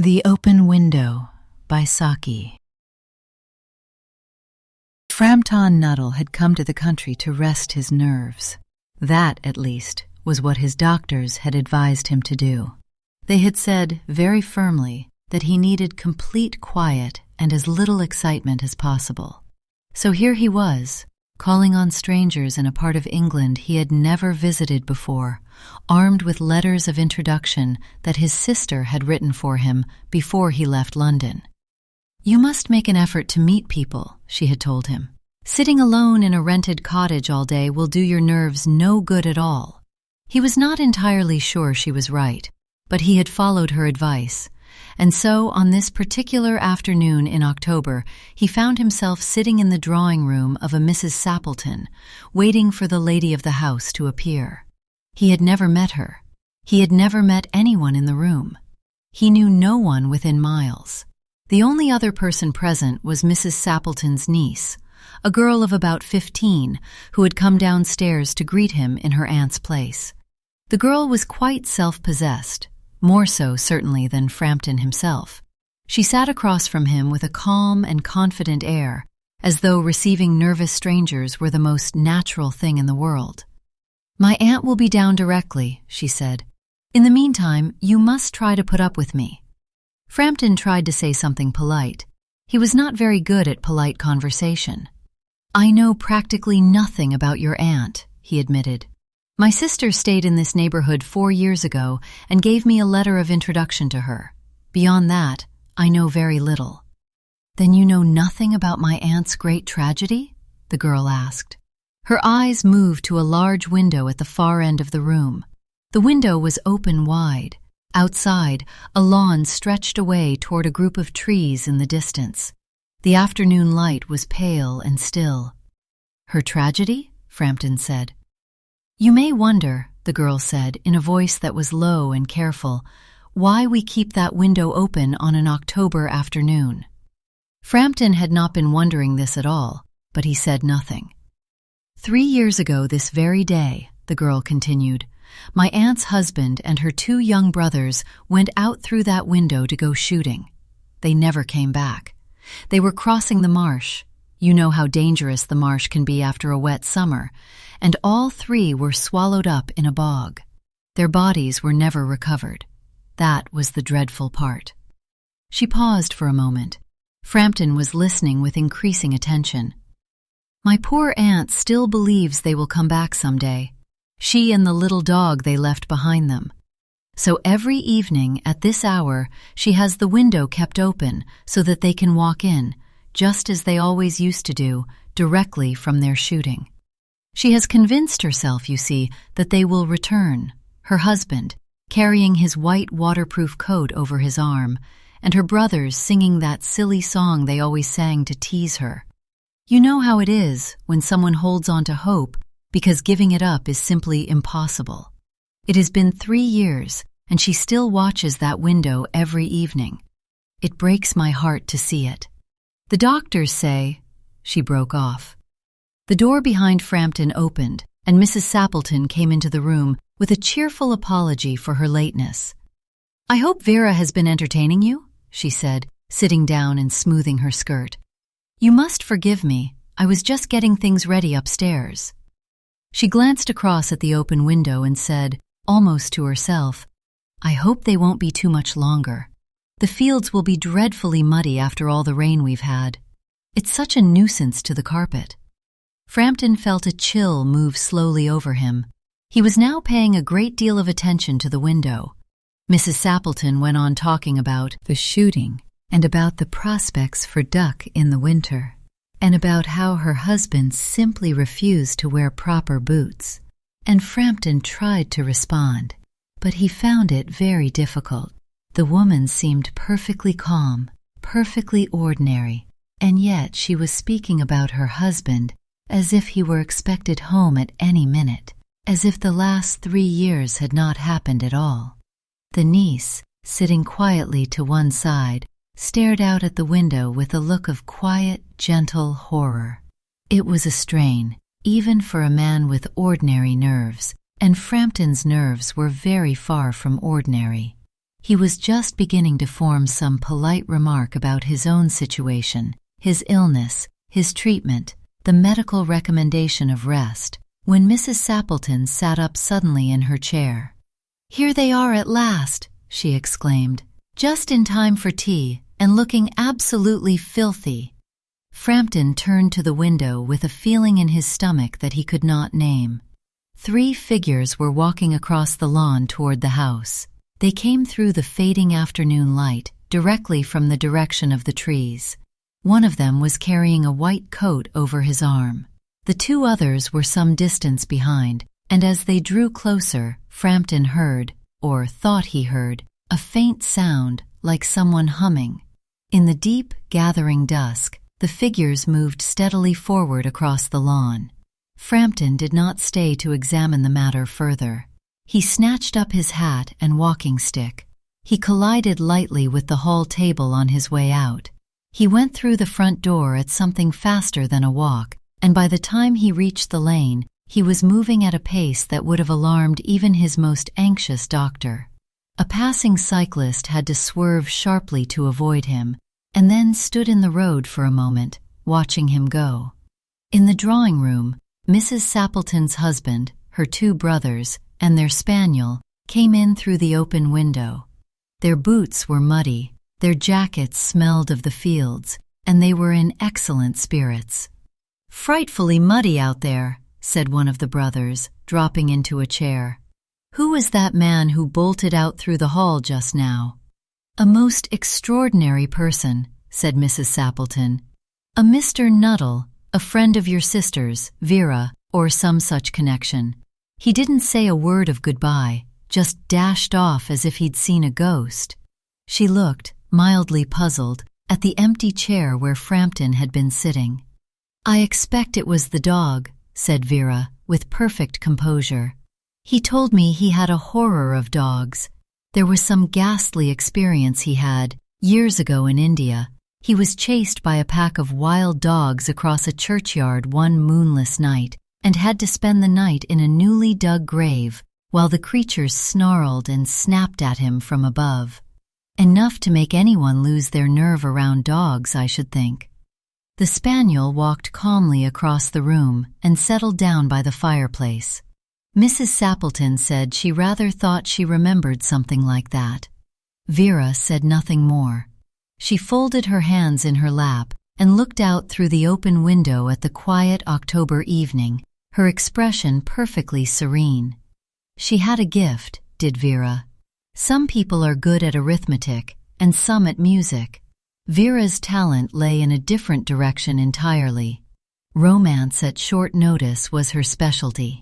The Open Window by Saki. Frampton Nuttall had come to the country to rest his nerves. That, at least, was what his doctors had advised him to do. They had said, very firmly, that he needed complete quiet and as little excitement as possible. So here he was, calling on strangers in a part of England he had never visited before, armed with letters of introduction that his sister had written for him before he left London. "You must make an effort to meet people," she had told him. "Sitting alone in a rented cottage all day will do your nerves no good at all." He was not entirely sure she was right, but he had followed her advice, and so on this particular afternoon in October he found himself sitting in the drawing room of a Mrs. Sappleton, waiting for the lady of the house to appear. He had never met her. He had never met anyone in the room. He knew no one within miles. The only other person present was Mrs. Sappleton's niece, a girl of about 15 who had come downstairs to greet him in her aunt's place. The girl was quite self-possessed, more so certainly than Frampton himself. She sat across from him with a calm and confident air, as though receiving nervous strangers were the most natural thing in the world. "My aunt will be down directly," she said. "In the meantime, you must try to put up with me." Frampton tried to say something polite. He was not very good at polite conversation. "I know practically nothing about your aunt," he admitted. "My sister stayed in this neighborhood 4 years ago and gave me a letter of introduction to her. Beyond that, I know very little." "Then you know nothing about my aunt's great tragedy?" the girl asked. Her eyes moved to a large window at the far end of the room. The window was open wide. Outside, a lawn stretched away toward a group of trees in the distance. The afternoon light was pale and still. "Her tragedy?" Frampton said. "You may wonder," the girl said in a voice that was low and careful, "why we keep that window open on an October afternoon." Frampton had not been wondering this at all, but he said nothing. "3 years ago this very day," the girl continued, "my aunt's husband and her 2 young brothers went out through that window to go shooting. They never came back. They were crossing the marsh. You know how dangerous the marsh can be after a wet summer, and all 3 were swallowed up in a bog. Their bodies were never recovered. That was the dreadful part." She paused for a moment. Frampton was listening with increasing attention. "My poor aunt still believes they will come back someday. She and the little dog they left behind them. So every evening at this hour she has the window kept open so that they can walk in, just as they always used to do, directly from their shooting. She has convinced herself, you see, that they will return, her husband, carrying his white waterproof coat over his arm, and her brothers singing that silly song they always sang to tease her. You know how it is when someone holds on to hope because giving it up is simply impossible. It has been 3 years, and she still watches that window every evening. It breaks my heart to see it. The doctors say—" She broke off. The door behind Frampton opened, and Mrs. Sappleton came into the room with a cheerful apology for her lateness. "I hope Vera has been entertaining you," she said, sitting down and smoothing her skirt. "You must forgive me. I was just getting things ready upstairs." She glanced across at the open window and said, almost to herself, "I hope they won't be too much longer. The fields will be dreadfully muddy after all the rain we've had. It's such a nuisance to the carpet." Frampton felt a chill move slowly over him. He was now paying a great deal of attention to the window. Mrs. Sappleton went on talking about the shooting and about the prospects for duck in the winter, and about how her husband simply refused to wear proper boots. And Frampton tried to respond, but he found it very difficult. The woman seemed perfectly calm, perfectly ordinary, and yet she was speaking about her husband as if he were expected home at any minute, as if the last 3 years had not happened at all. The niece, sitting quietly to one side, stared out at the window with a look of quiet, gentle horror. It was a strain, even for a man with ordinary nerves, and Frampton's nerves were very far from ordinary. He was just beginning to form some polite remark about his own situation, his illness, his treatment, the medical recommendation of rest, when Mrs. Sappleton sat up suddenly in her chair. "Here they are at last," she exclaimed, "just in time for tea, and looking absolutely filthy." Frampton turned to the window with a feeling in his stomach that he could not name. 3 figures were walking across the lawn toward the house. They came through the fading afternoon light, directly from the direction of the trees. One of them was carrying a white coat over his arm. The 2 others were some distance behind, and as they drew closer, Frampton heard, or thought he heard, a faint sound like someone humming. In the deep, gathering dusk, the figures moved steadily forward across the lawn. Frampton did not stay to examine the matter further. He snatched up his hat and walking stick. He collided lightly with the hall table on his way out. He went through the front door at something faster than a walk, and by the time he reached the lane, he was moving at a pace that would have alarmed even his most anxious doctor. A passing cyclist had to swerve sharply to avoid him, and then stood in the road for a moment, watching him go. In the drawing room, Mrs. Sappleton's husband, her 2 brothers, and their spaniel came in through the open window. Their boots were muddy, their jackets smelled of the fields, and they were in excellent spirits. "Frightfully muddy out there," said one of the brothers, dropping into a chair. "Who was that man who bolted out through the hall just now?" "A most extraordinary person," said Mrs. Sappleton. "A Mr. Nuttall, a friend of your sister's, Vera, or some such connection. He didn't say a word of goodbye, just dashed off as if he'd seen a ghost." She looked, mildly puzzled, at the empty chair where Frampton had been sitting. "I expect it was the dog," said Vera, with perfect composure. "He told me he had a horror of dogs. There was some ghastly experience he had, years ago in India. He was chased by a pack of wild dogs across a churchyard one moonless night, and had to spend the night in a newly dug grave, while the creatures snarled and snapped at him from above. Enough to make anyone lose their nerve around dogs, I should think." The spaniel walked calmly across the room and settled down by the fireplace. Mrs. Sappleton said she rather thought she remembered something like that. Vera said nothing more. She folded her hands in her lap and looked out through the open window at the quiet October evening, her expression perfectly serene. She had a gift, did Vera. Some people are good at arithmetic, and some at music. Vera's talent lay in a different direction entirely. Romance at short notice was her specialty.